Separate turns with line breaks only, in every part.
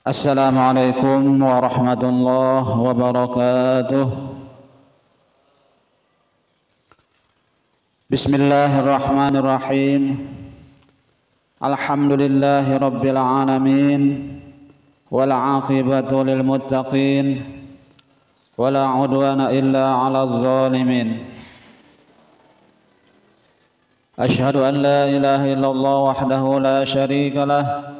Assalamualaikum warahmatullahi wabarakatuh. Bismillahirrahmanirrahim. Alhamdulillahi rabbil alamin. Wal aqibatu lil muttaqin. Wala udwana illa 'alal zalimin. Asyhadu an la ilaha illallah wahdahu la syarika lah.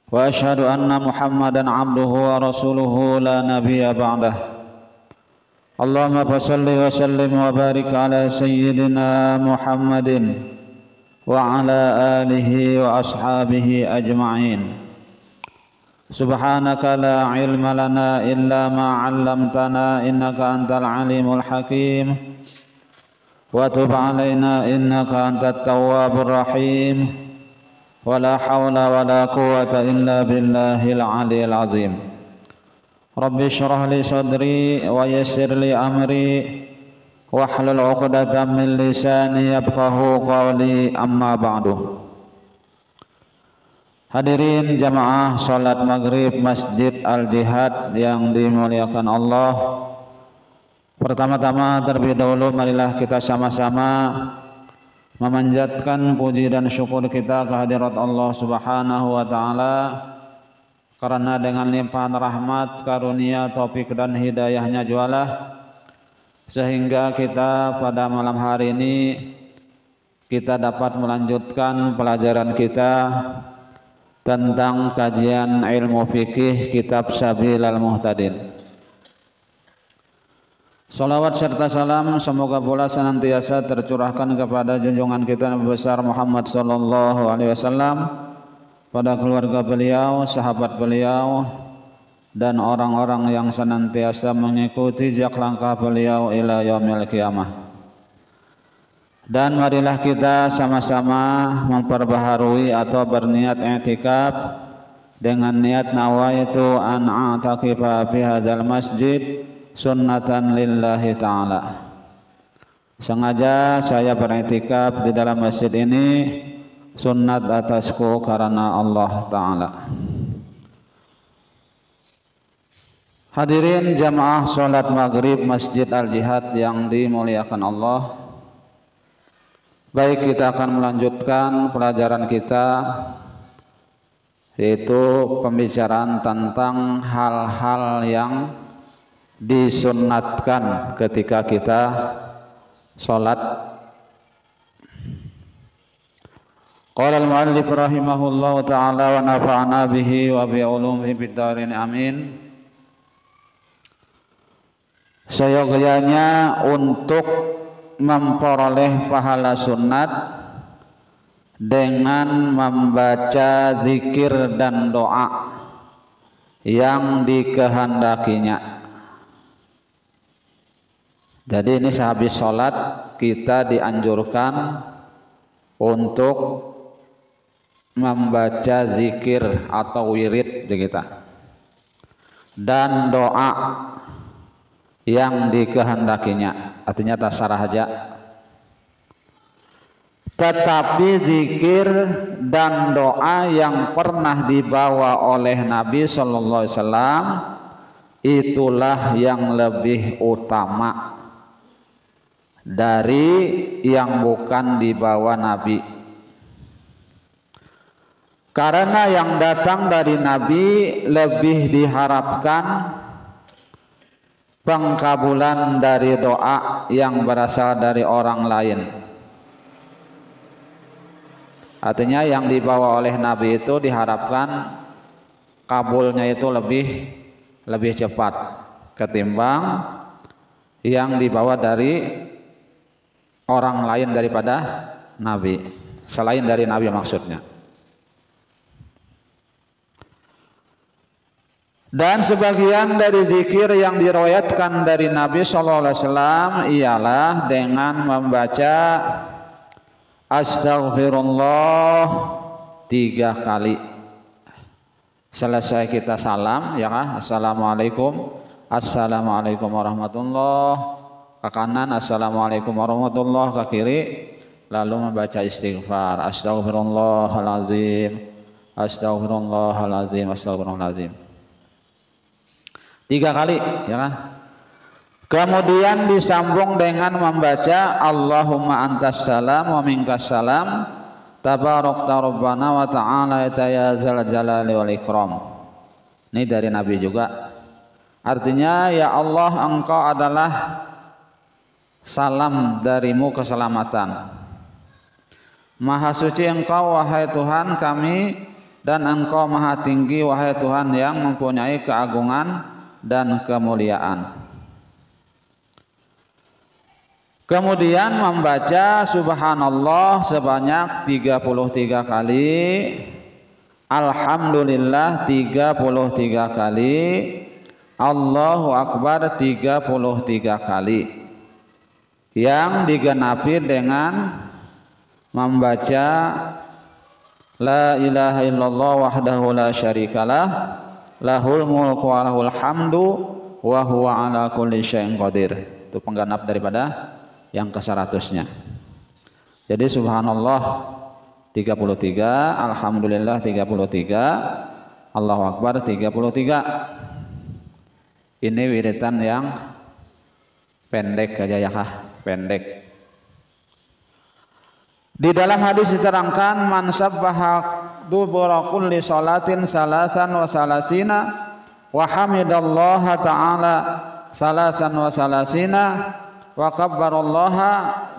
Wa asyhadu anna Muhammadan abduhu wa rasuluhu la nabiyya ba'dah. Allahumma shalli wa sallim wa barik ala sayyidina Muhammadin wa ala alihi wa ashabihi ajma'in. Subhanaka la ilma lana illa ma 'allamtana innaka antal alimul hakim. Wa tub alaina innaka antat tawwabur rahim. Wala hawla wala quwwata illa billahil aliyil azim. Rabbi shrah li sadri wa yassir li amri wahlul 'uqdatam min lisani yafqahu qawli, amma ba'du. Hadirin jamaah salat maghrib Masjid Al-Jihad yang dimuliakan Allah. Pertama-tama terlebih dahulu marilah kita sama-sama memanjatkan puji dan syukur kita kehadirat Allah Subhanahu wa taala, karena dengan limpahan rahmat, karunia, taufik dan hidayahnya jualah sehingga kita pada malam hari ini kita dapat melanjutkan pelajaran kita tentang kajian ilmu fikih kitab Sabilal Muhtadin. Salawat serta salam semoga pula senantiasa tercurahkan kepada junjungan kita Nabi besar Muhammad sallallahu alaihi wasallam, pada keluarga beliau, sahabat beliau, dan orang-orang yang senantiasa mengikuti jejak langkah beliau ila yaumil qiyamah. Dan marilah kita sama-sama memperbaharui atau berniat i'tikaf dengan niat nawaitu an a'takifa fi hadzal masjid sunnatan lillahi ta'ala. Sengaja saya beriktikaf di dalam masjid ini sunnat atasku karena Allah Ta'ala. Hadirin jamaah salat maghrib Masjid Al-Jihad yang dimuliakan Allah. Baik, kita akan melanjutkan pelajaran kita, yaitu pembicaraan tentang hal-hal yang disunnatkan ketika kita sholat. Qala al-mu'allif rahimahullahu ta'ala wa nafa'ana bihi wa bi ulumihi bid darin amin. Seyogyanya untuk memperoleh pahala sunat dengan membaca zikir dan doa yang dikehendakinya. Jadi ini sehabis sholat kita dianjurkan untuk membaca zikir atau wirid kita dan doa yang dikehendakinya, artinya tasarah aja. Tetapi zikir dan doa yang pernah dibawa oleh Nabi sallallahu alaihi wasallam itulah yang lebih utama dari yang bukan dibawa Nabi. Karena yang datang dari Nabi lebih diharapkan pengkabulan dari doa yang berasal dari orang lain. Artinya yang dibawa oleh Nabi itu diharapkan kabulnya itu lebih cepat ketimbang yang dibawa dari orang lain daripada Nabi, selain dari Nabi maksudnya. Dan sebagian dari zikir yang diriwayatkan dari Nabi sallallahu alaihi wasallam ialah dengan membaca astaghfirullah 3 kali. Selesai kita salam ya kan, assalamualaikum, assalamualaikum warahmatullah. Ke kanan assalamualaikum warahmatullah, ke kiri lalu membaca istighfar astaghfirullahalazim Astaghfirullahalazim, astaghfirullahalazim. 3 kali, ya kan? Kemudian disambung dengan membaca Allahumma antas salam wa minkas salam tabarakta rabbana wa ta'ala ya zal jalali wal ikram. Ini dari Nabi juga. Artinya, ya Allah, engkau adalah salam darimu keselamatan. Maha suci engkau wahai Tuhan kami, dan engkau maha tinggi wahai Tuhan yang mempunyai keagungan dan kemuliaan. Kemudian membaca subhanallah sebanyak 33 kali, alhamdulillah 33 kali, Allahu akbar 33 kali, yang digenapi dengan membaca la ilaha illallah wahdahu la syarikalah lahul mulku wa lahul hamdu wa huwa ala kulli syai'in qadir. Itu penggenap daripada yang ke-100-nya. Jadi subhanallah 33, alhamdulillah 33, Allahu akbar 33. Ini wiridan yang pendek aja ya kah? Pendek. Di dalam hadis diterangkan man sabbaha dubura kulli salatin salasan wa salasina wa hamidallaha ta'ala salasan wa salasina wa kabbarallaha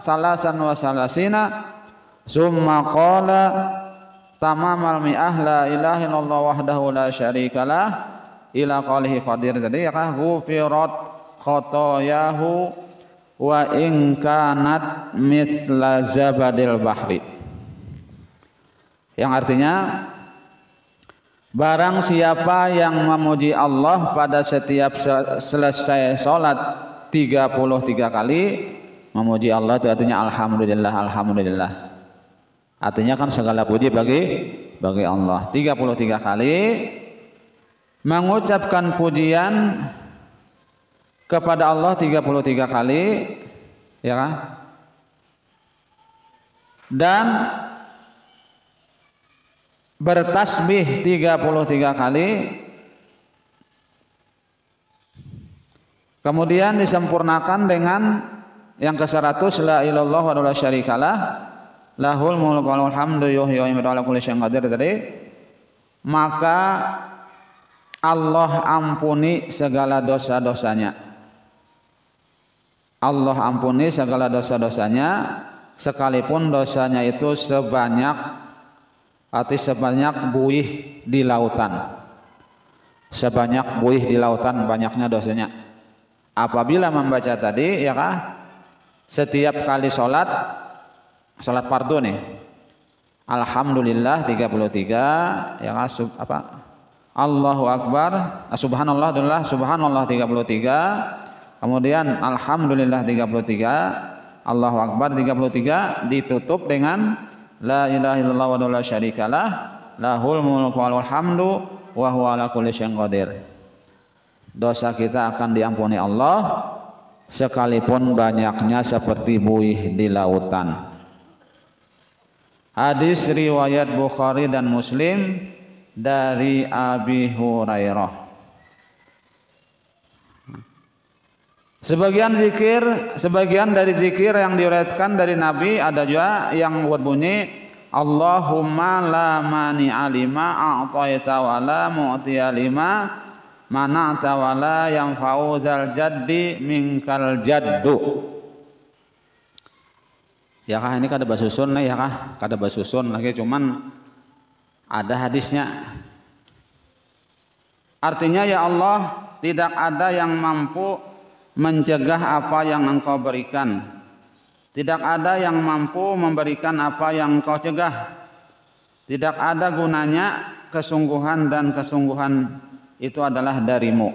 salasan wa salasina summa qala tamamal mi'ah la ilaha illallah wahdahu la syarikalah ila qalihi qadir. Jadi ya kah ghufirat khotoyahu wa in kanat mithla zabadil bahri, yang artinya barang siapa yang memuji Allah pada setiap selesai sholat 33 kali, memuji Allah itu artinya alhamdulillah, alhamdulillah, artinya kan segala puji bagi Allah. 33 kali mengucapkan pujian kepada Allah 33 kali, ya kan? Dan bertasbih 33 kali. Kemudian disempurnakan dengan yang ke-100 la ilallah wa la syarikalah lahul mulku wal hamdu yuhyi wa yumiitu ala kulli syai'in qadir tadi. Maka Allah ampuni segala dosa-dosanya. Allah ampuni segala dosa-dosanya, sekalipun dosanya itu sebanyak buih di lautan. Sebanyak buih di lautan banyaknya dosanya. Apabila membaca tadi, ya kah? Setiap kali sholat fardu nih, alhamdulillah 33, ya kah? Allahu akbar, subhanallah 33. Kemudian alhamdulillah 33, Allahu akbar 33, ditutup dengan la ilaha illallah wa la syarikalah lahul mulku wal hamdu wa huwa ala kulli syai'in qadir. Dosa kita akan diampuni Allah sekalipun banyaknya seperti buih di lautan. Hadis riwayat Bukhari dan Muslim dari Abi Hurairah. Sebagian dari zikir yang diriwayatkan dari Nabi ada juga yang berbunyi Allahumma la mani'a lima a'taita wa la mu'tiya lima mana'ta wa la yanfa'u zal jaddi minkal jaddu. Ya kah, ini kada basusun ya kah? Kada basusun lagi, cuman ada hadisnya. Artinya ya Allah, tidak ada yang mampu mencegah apa yang engkau berikan, tidak ada yang mampu memberikan apa yang engkau cegah, tidak ada gunanya kesungguhan, dan kesungguhan itu adalah darimu.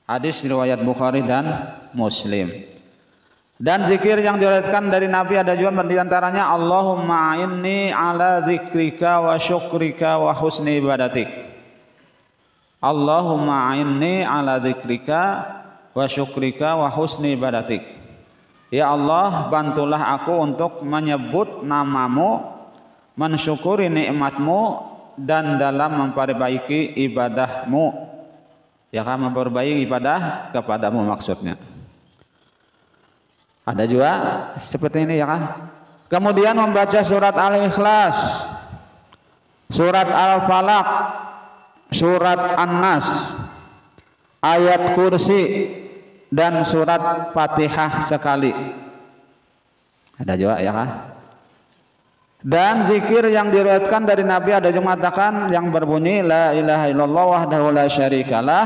Hadis riwayat Bukhari dan Muslim. Dan zikir yang diriwayatkan dari Nabi ada juga di antaranya Allahumma inni ala dzikrika wa syukrika wa husni ibadatik. Allahumma inni ala dzikrika wa syukrika wa husni ibadatik. Ya Allah, bantulah aku untuk menyebut namamu mensyukuri nikmatmu dan dalam memperbaiki ibadahmu, ya kan, memperbaiki ibadah kepadamu maksudnya. Ada juga seperti ini, ya kan. Kemudian membaca surat Al-Ikhlas, surat Al-Falaq, surat An-Nas, ayat kursi dan surat Fatihah sekali. Ada juga, ya kan. Dan zikir yang diriwayatkan dari Nabi ada yang mengatakan yang berbunyi la ilaha illallah wahdahu la syarikalah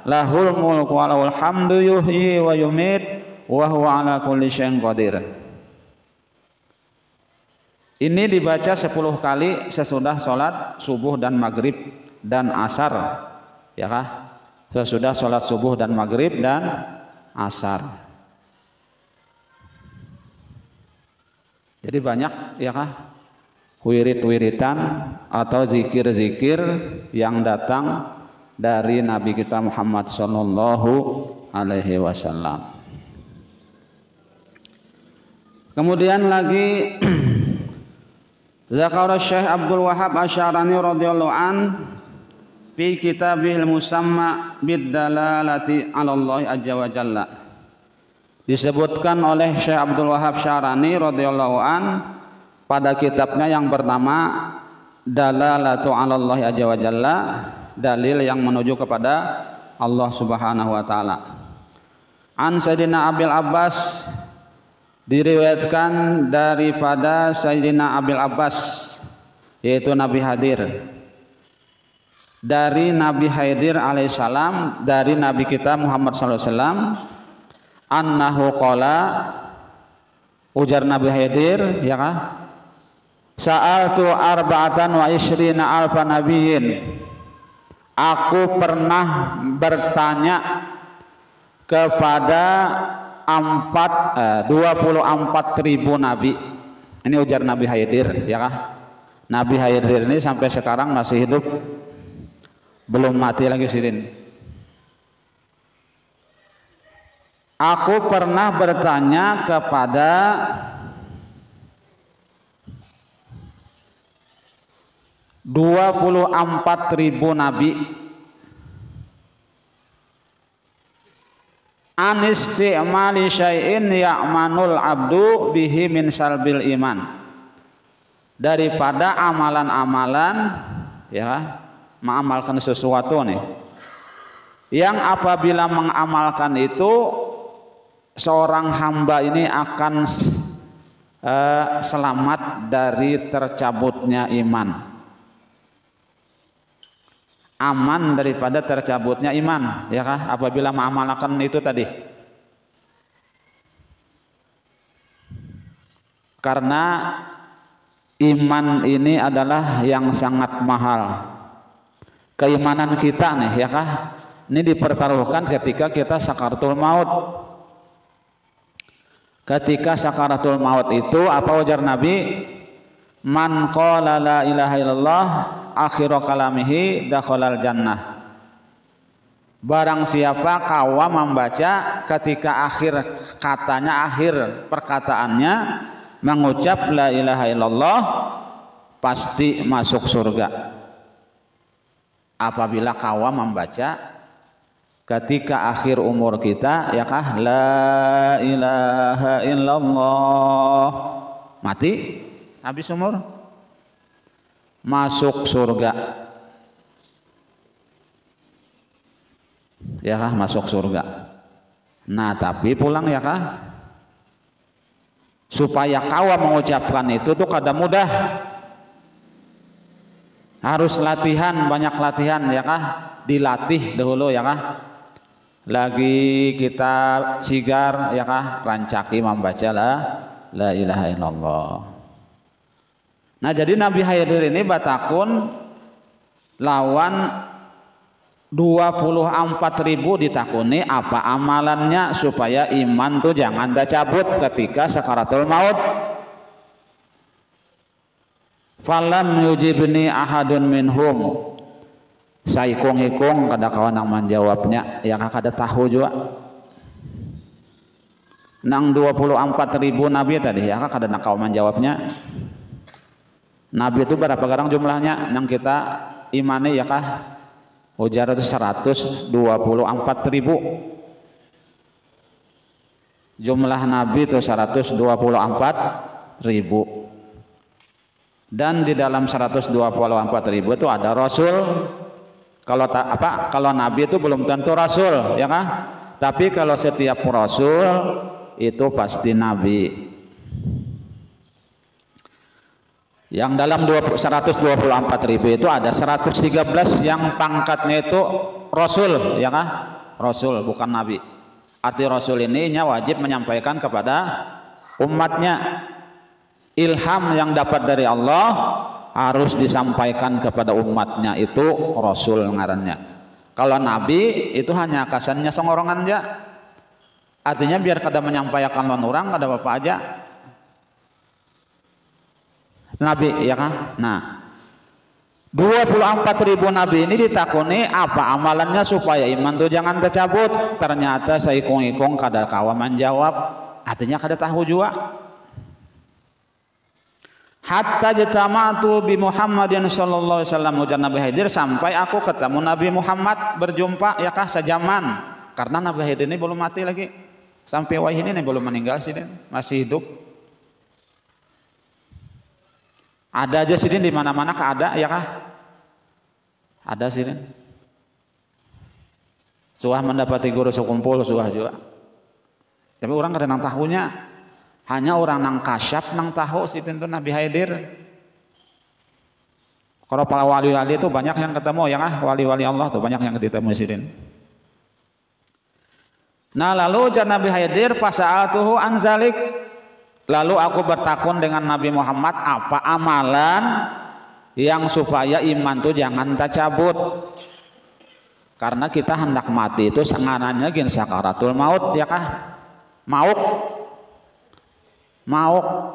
lahul mulku wa lahul hamdu yuhyi wa yumit wa huwa ala kulli syai'in qadir. Ini dibaca 10 kali sesudah sholat subuh dan maghrib dan asar, ya kan? Sesudah sholat subuh dan maghrib dan asar. Jadi banyak, ya kan, wirid-wiridan atau zikir-zikir yang datang dari Nabi kita Muhammad sallallahu alaihi wasallam. Kemudian lagi zakara Syekh Abdul Wahhab Asy-Sya'rani radhiyallahu an fi kitabihil musamma bid-dalalati 'ala Allah azza wa jalla. Disebutkan oleh Syekh Abdul Wahhab Asy-Sya'rani radhiyallahu an pada kitabnya yang bernama Dalalatu 'ala Allah azza wa jalla, dalil yang menuju kepada Allah Subhanahu wa taala. An Sayyidina Abil Abbas, diriwayatkan daripada Sayyidina Abil Abbas yaitu Nabi Hadir, dari Nabi Hadir alaihissalam, dari Nabi kita Muhammad sallallahu alaihi wasallam, annahu qala, ujar Nabi Hadir, ya kan, sa'altu arba'atan wa ishrina alfa nabiyyin, aku pernah bertanya kepada 24.000 nabi. Ini ujar Nabi Hadir, ya kan. Nabi Hadir ini sampai sekarang masih hidup, belum mati lagi sidin. Aku pernah bertanya kepada 24.000 nabi an isti'mali syai'in ya'manul abdu bihi min salbil iman, daripada amalan-amalan, ya, mengamalkan sesuatu nih yang apabila mengamalkan itu seorang hamba ini akan selamat dari tercabutnya iman, aman daripada tercabutnya iman, ya kan, apabila mengamalkan itu tadi. Karena iman ini adalah yang sangat mahal. Keimanan kita nih, ya kan, ini dipertaruhkan ketika kita sakaratul maut. Ketika sakaratul maut itu apa ujar Nabi? Man qala la ilaha illallah akhiru kalamihi dakhalal jannah. Barang siapa kawa membaca ketika akhir katanya, akhir perkataannya mengucap la ilaha illallah, pasti masuk surga. Apabila kawa membaca ketika akhir umur kita, ya kah, la ilaha illallah, mati habis umur, masuk surga, ya kah, masuk surga. Nah tapi pulang, ya kah, supaya kawa mengucapkan itu tuh kada mudah, harus latihan, banyak latihan, ya kah, dilatih dahulu, ya kah. Lagi kita sigar, ya kah, rancaki membaca la ilaha illallah. Nah jadi Nabi Hadir ini batakun lawan 24.000 ditakuni apa amalannya supaya iman tuh jangan dicabut ketika sakaratul maut. Falam yujibni ahadun minhum, saya hitung kada kawan yang menjawabnya, ya kada tahu juga. Nang 24.000 nabi tadi, ya kada nak kawan menjawabnya. Nabi itu berapa garang jumlahnya yang kita imani ya kah? Ujar itu 124.000. Jumlah Nabi itu 124.000. Dan di dalam 124.000 itu ada Rasul. Kalau Nabi itu belum tentu Rasul, ya kan? Tapi kalau setiap Rasul itu pasti Nabi. Yang dalam 124.000 itu ada 113 yang pangkatnya itu Rasul, ya kan? Rasul bukan Nabi. Arti Rasul ini wajib menyampaikan kepada umatnya. Ilham yang dapat dari Allah harus disampaikan kepada umatnya, itu Rasul ngarannya. Kalau Nabi itu hanya kasannya sengorongan aja. Artinya biar kada menyampaikan lawan orang kada apa aja. Nabi ya kan? Nah, 24.000 Nabi ini ditakuni apa amalannya supaya iman tuh jangan tercabut. Ternyata saya ikung-ikung kada kawa menjawab. Artinya kada tahu juga. Hatta jatamatu bi Muhammadin sallallahu alaihi wasallam, ujar Nabi Khidir, sampai aku ketemu Nabi Muhammad, berjumpa ya kah sejaman. Karena Nabi Khidir ini belum mati lagi. Sampai wahai ini belum meninggal sih, masih hidup. Ada aja sih di mana-mana ada ya kah? Ada sih. Suah mendapati guru sekumpul suah juga. Tapi orang kadang tahunya hanya orang nang kasyaf nang tahu sih tentu Nabi Khidir. Kalau para wali-wali itu banyak yang ketemu ya kah? Wali-wali Allah tuh banyak yang ketemu sih. Nah lalu ujar Nabi Khidir, fasa'altuhu an zalik. Lalu aku bertakun dengan Nabi Muhammad, apa amalan yang supaya iman itu jangan tercabut. Karena kita hendak mati itu sengananya gin sakaratul maut ya kah? Mauk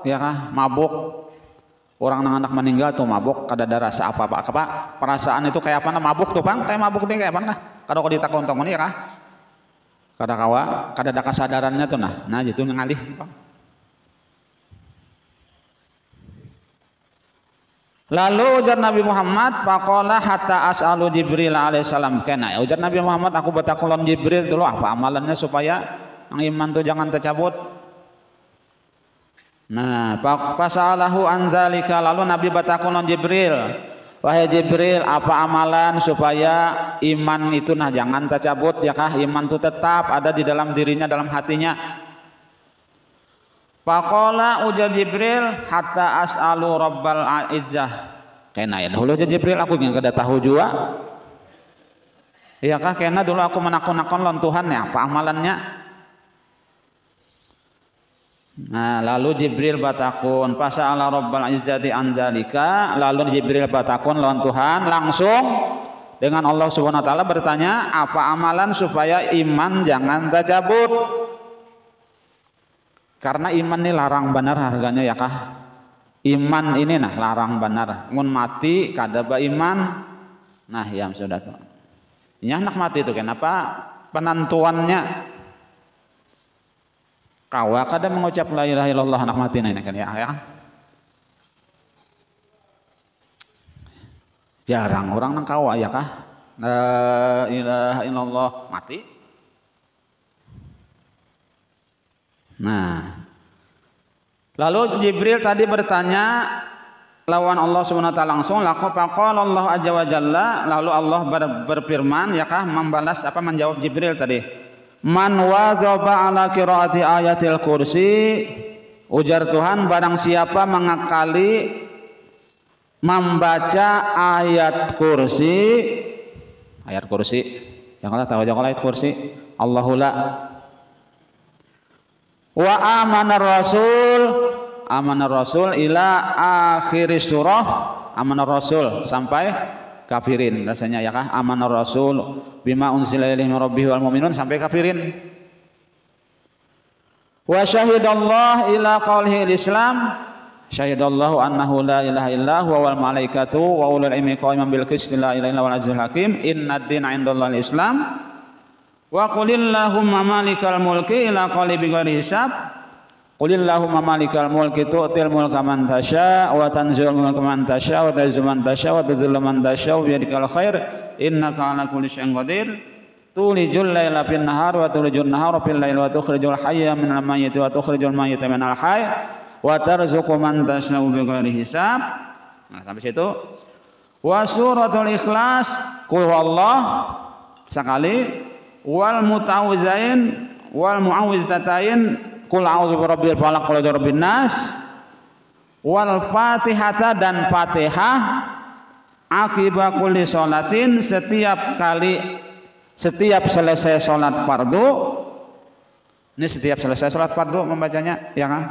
ya kah? Mabuk. Orang anak meninggal tuh mabuk, kada ada rasa apa-apa. Perasaan itu kayak apa? Mabuk tuh Bang, kayak mabuk nih kayak apa kah? Kalau ditakon-takon ya kah? Kada kawa, kada ada kesadarannya tuh nah gitu ngalih Bang. Lalu ujar Nabi Muhammad, faqala hatta as'alu Jibril alaihissalam kana. Ujar Nabi Muhammad, aku bertakun Jibril dulu apa amalannya supaya yang iman itu jangan tercabut. Nah, fasalahu anzalika, lalu Nabi bertakun Jibril, wahai Jibril, apa amalan supaya iman itu nah jangan tercabut ya kah? Iman itu tetap ada di dalam dirinya, dalam hatinya. Faqala ujar Jibril, hatta as'alu rabbal izzah. Kena ya dulu aja Jibril, aku yang kada tahu juga. Iya kah? Kena dulu aku menakon-nakon lawan Tuhan ya, apa amalannya? Nah, lalu Jibril batakun, fasa'ala rabbal izzati anzalika. Lalu Jibril batakun lawan Tuhan langsung dengan Allah Subhanahu wa taala bertanya, apa amalan supaya iman jangan tercabut? Karena iman ini larang benar harganya ya kah? Iman ini nah larang benar. Mun mati kada ba iman. Nah ya sudah tuh. Ini anak mati itu kenapa? Penentuannya. Kawa kada mengucap la ilaha illallah anak mati nah ini kan ya. Jarang orang nang kawa ya kah? La ilaha illallah mati. Nah, lalu Jibril tadi bertanya lawan Allah Subhanahu wa taala langsung, faqala Allah azza wa jalla, lalu Allah berfirman ya kah, membalas apa menjawab Jibril tadi. Man wazaba ala qiraati ayatil kursi, ujar Tuhan, barang siapa mengakali membaca ayat kursi yang kala tahu aja ayat kursi, Allahu la wa amanar rasul ila akhir surah, amanar rasul sampai kafirin rasanya ya kah, amanar rasul bima unzila ilaihi min rabbih wal mu'minun sampai kafirin. Wa syahidallah ila qaulihi islam, syahidallahu annahu la ilaha illa huwa wal malaikatu wa ulul ilmi qa'iman bil qisti la ilaha illa huwal azizul hakim, innad dina indallahi islam. Wa qulillahumma malikal mulki ila qali bighairi hisab, Qulillahumma malikal mulki tu'til mulka man tasya wa tanzi'ul mulka man tasya wa tu'izzu man tasya wa tudhillu man tasya bi yadikal khair innaka 'ala kulli syai'in qadir. Tulijul laila fin nahar wa tulijul nahara fil laili wa tukhrijul hayya minal mayyiti wa tukhrijul mayyita minal hayy wa tarzuqu man tasya'u bighairi hisab. Nah, sampai situ. Wa suratul ikhlas qul huwallah sekali, wal mutawwizain wal muawwizatayn qul a'udzu birabbil falaq qul a'udzu birabbin nas, wal fatihata dan fatihah akiba kulli sholatin setiap selesai sholat fardu. Ini setiap selesai sholat fardu membacanya, ya kan?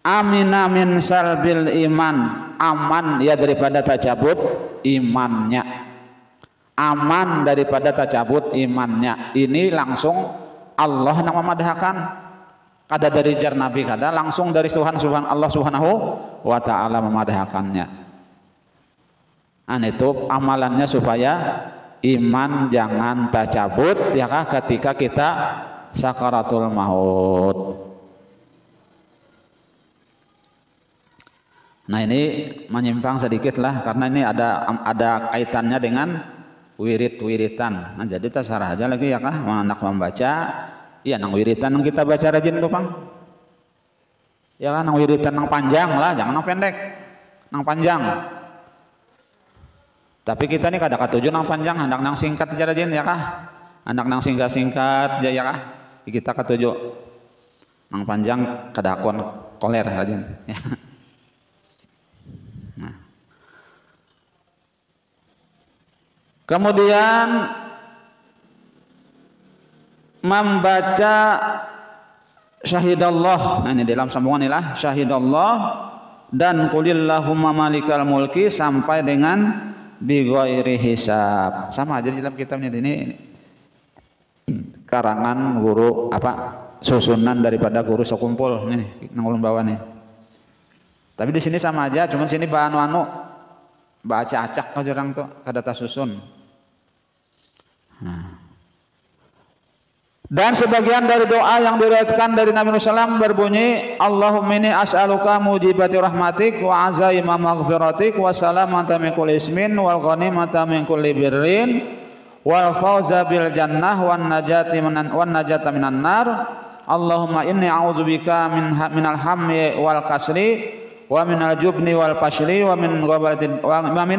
Amina min salbil iman, aman ya daripada tacabut imannya, aman daripada tacabut imannya. Ini langsung Allah yang memadahkan, kada dari jar Nabi, kada langsung dari Tuhan Allah Subhanahu wa ta'ala memadahkannya. Itu amalannya supaya iman jangan tacabut, ya kah, ketika kita sakaratul maut. Nah, ini menyimpang sedikit lah karena ini ada kaitannya dengan wirid-wiritan. Nah, jadi terserah aja lagi, ya kah, anak membaca, iya nang wiritan yang kita baca rajin tuh, Bang. Ya kan, nang wiritan nang panjang lah, jangan nang pendek, nang panjang. Tapi kita nih kada katuju nang panjang, hendak nang singkat aja rajin, ya kah? Hendak nang singkat aja, ya kah? Kita katuju nang panjang kada akon koler rajin. Nah. Kemudian membaca syahidallah. Nah, ini dalam sambungan inilah syahidallah dan qulillahumma malikal mulki sampai dengan bighairi hisab. Sama aja dalam kitabnya ini karangan guru susunan daripada guru sekumpul nih nang ulun bawa nih. Tapi di sini sama aja, cuman sini anu baca acak aja orang tuh kada tasusun. Nah. Dan sebagian dari doa yang diriwayatkan dari Nabi SAW berbunyi, Allahumma inni as'aluka mujibati rahmatik wa azaima maghfiratik wa salamata min kulli ismin wal ghanimata min kulli birrin wal fawza bil jannah wan najata minan nar. Allahumma inni a'udzubika minal hammi wal kasri wa minal jubni wal fashli wa min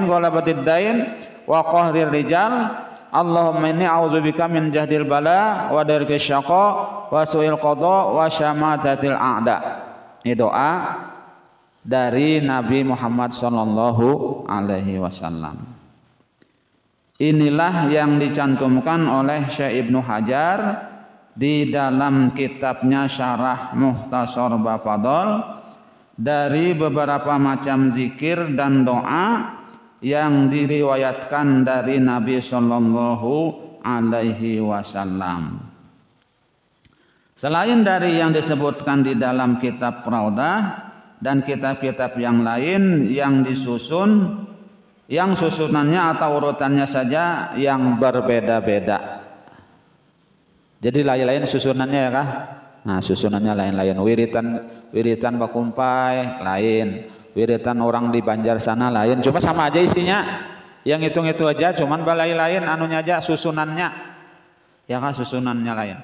ghalabatid dain wa qahrir rijal. Allahumma inni a'udzubika min jahdil bala wa darkis syaqa wa su'il qada wa syamatatil a'da. Ini doa dari Nabi Muhammad sallallahu alaihi wasallam. Inilah yang dicantumkan oleh Syekh Ibnu Hajar di dalam kitabnya Syarah Mukhtasar Bafadol dari beberapa macam zikir dan doa yang diriwayatkan dari Nabi Sallallahu Alaihi Wasallam. Selain dari yang disebutkan di dalam kitab Raudah dan kitab-kitab yang lain yang disusun, yang susunannya atau urutannya saja yang berbeda-beda. Jadi lain-lain susunannya, ya kah? Nah, susunannya lain-lain. Wiritan bakumpai lain. Wiritan orang di Banjar sana lain, cuma sama aja isinya, yang itu aja, cuman balai lain anunya aja, susunannya, ya kan, susunannya lain.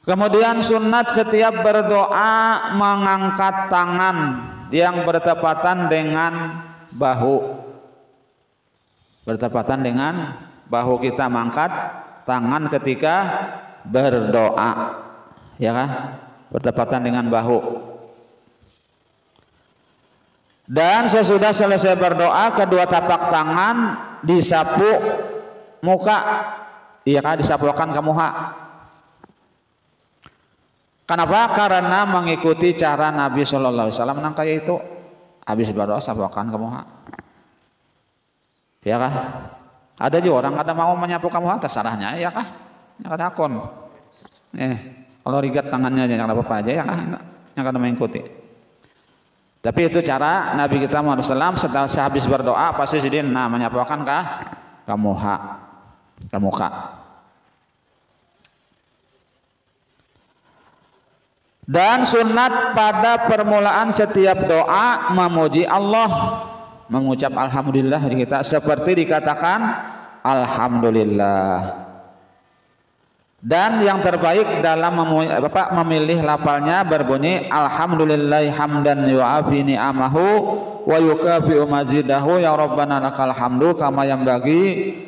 Kemudian sunat setiap berdoa mengangkat tangan yang bertepatan dengan bahu, kita mengangkat tangan ketika berdoa, ya kan? Bertepatan dengan bahu. Dan sesudah selesai berdoa, kedua tapak tangan disapu muka, iya kan, disapukan ke muka. Kenapa? Karena mengikuti cara Nabi Sallallahu Alaihi Wasallam nang kayak itu, habis berdoa sapukan ke muka, ya kah? Ada juga orang kada mau menyapu ke muka, terserahnya, ya kah? Ya kada akon. Kalau rigat tangannya aja, jangan apa-apa aja, ya kan, yang akan mengikuti. Tapi itu cara Nabi kita Muhammad SAW setelah sehabis berdoa pasti sidin menyapukan ke muka. Dan sunat pada permulaan setiap doa memuji Allah, mengucap alhamdulillah kita seperti dikatakan alhamdulillah. Dan yang terbaik dalam memilih lafalnya berbunyi alhamdulillahi hamdan yu'afi ni'amahu wa yukafi'u mazidahu ya rabbana lakal hamdu kama yanbaghi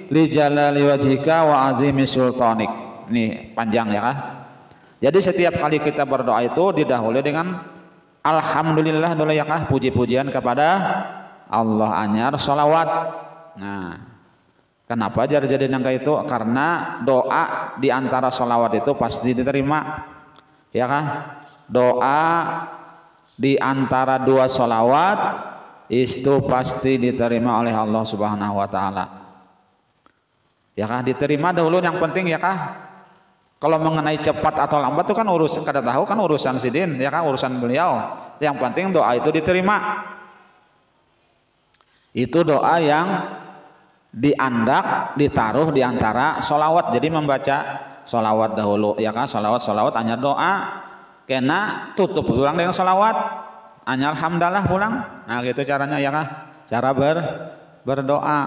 li jalali wajhika wa azimi sultanik. Ini panjang ya kah? Jadi setiap kali kita berdoa itu didahului dengan alhamdulillah dulu ya kah, puji-pujian kepada Allah, anyar sholawat. Nah, kenapa jadi nangka itu? Karena doa di antara sholawat itu pasti diterima, ya kah? Doa di antara dua sholawat itu pasti diterima oleh Allah Subhanahu Wa Taala. Ya kah? Diterima dahulu yang penting ya kah? Kalau mengenai cepat atau lambat itu kan urusan, kada tahu kan urusan sidin, ya kan urusan beliau. Yang penting doa itu diterima. Itu doa yang diandak, ditaruh di antara sholawat. Jadi membaca sholawat dahulu, ya kan? Sholawat hanya doa. Kena tutup pulang dengan sholawat, hanya alhamdulillah pulang. Nah gitu caranya ya kan? Cara berdoa.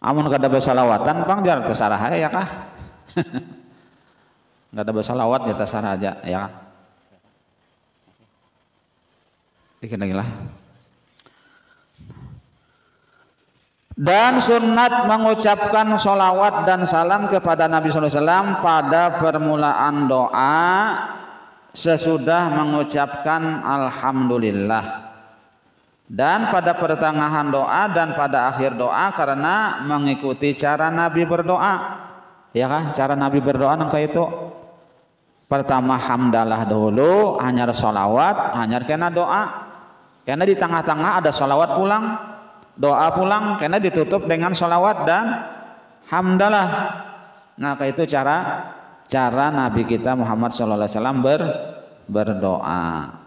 Amun kada bersalawatan, bang jar terserah ya kah? Nggak ada bersalawat ya terserah aja ya. Dikit lagi lah. Dan sunat mengucapkan sholawat dan salam kepada Nabi SAW pada permulaan doa sesudah mengucapkan alhamdulillah, dan pada pertengahan doa dan pada akhir doa karena mengikuti cara Nabi berdoa. Ya kah? Cara Nabi berdoa nangka itu pertama hamdalah dahulu, hanya sholawat, hanya kena doa. Karena di tengah-tengah ada sholawat pulang, doa pulang, karena ditutup dengan sholawat dan hamdalah. Nah itu cara Nabi kita Muhammad SAW berdoa.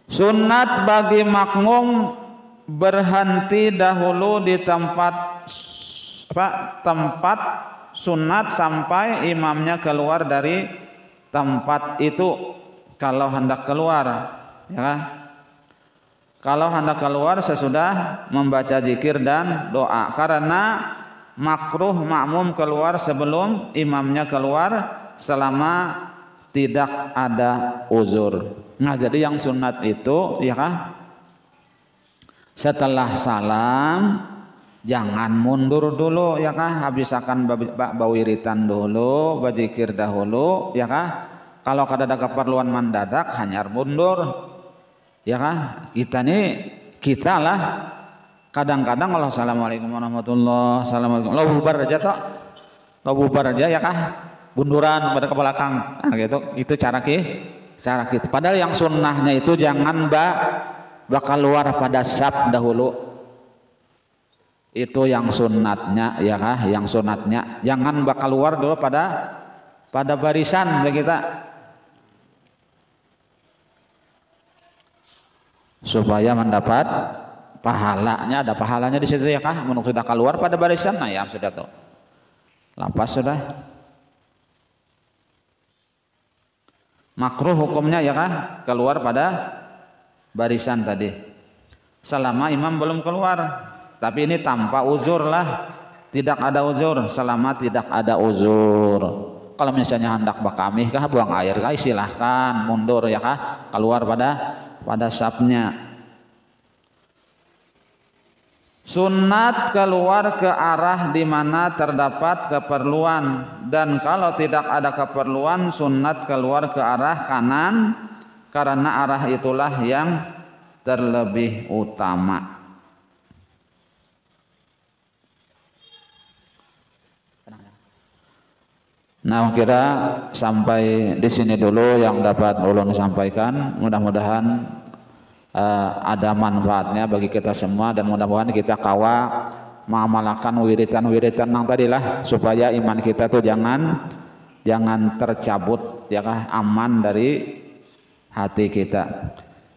Sunat bagi makmum berhenti dahulu di tempat sunat sampai imamnya keluar dari tempat itu kalau hendak keluar, ya kan? Kalau hendak keluar sesudah membaca zikir dan doa, karena makruh makmum keluar sebelum imamnya keluar selama tidak ada uzur. Nah jadi yang sunat itu ya kan, setelah salam jangan mundur dulu ya kah, habis akan bawiritan dulu, berzikir dahulu ya kah. Kalau kada ada keperluan mendadak hanya mundur ya kah. Kita lah kadang-kadang kalau assalamualaikum warahmatullahi wabarakatuh lo bubar aja toh, lo bubar aja ya kah, bunduran pada ke belakang. Nah gitu, itu cara kita. Padahal yang sunnahnya itu jangan bakal keluar pada saf dahulu, itu yang sunatnya ya kah, yang sunatnya jangan bakal keluar dulu pada barisan kita, supaya mendapat pahalanya, ada pahalanya di situ ya kah. Menurut sudah keluar pada barisan, nah ya sudah tuh lapas sudah makruh hukumnya ya kah, keluar pada barisan tadi selama imam belum keluar. Tapi ini tanpa uzur lah, tidak ada uzur, selama tidak ada uzur. Kalau misalnya hendak bakamih kah, buang air kah, silahkan mundur ya kah, keluar pada safnya. Sunat keluar ke arah di mana terdapat keperluan, dan kalau tidak ada keperluan sunat keluar ke arah kanan, karena arah itulah yang terlebih utama. Nah, kira sampai di sini dulu yang dapat ulun sampaikan. Mudah-mudahan ada manfaatnya bagi kita semua, dan mudah-mudahan kita kawa mengamalkan wiritan-wiritan yang tadilah, supaya iman kita tuh jangan tercabut ya kah, aman dari hati kita.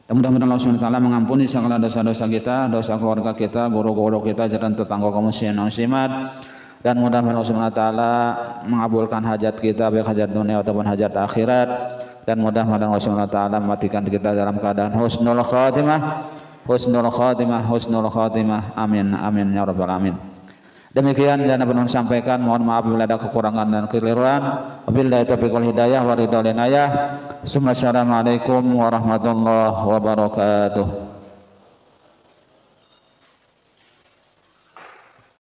Mudah-mudahan Allah SWT mengampuni segala dosa-dosa kita, dosa keluarga kita, guru-guru kita, dan tetangga kaum muslimin muslimat, dan mudah-mudahan Allah Subhanahu wa taala mengabulkan hajat kita baik hajat dunia ataupun hajat akhirat, dan mudah-mudahan Allah Subhanahu wa taala mematikan kita dalam keadaan husnul khatimah. Amin amin ya rabbal alamin. Demikian yang dapat sampaikan, mohon maaf bila ada kekurangan dan kekeliruan. Wabillahi taufiq wal hidayah wa ridha wal inayah. Assalamualaikum warahmatullahi wabarakatuh.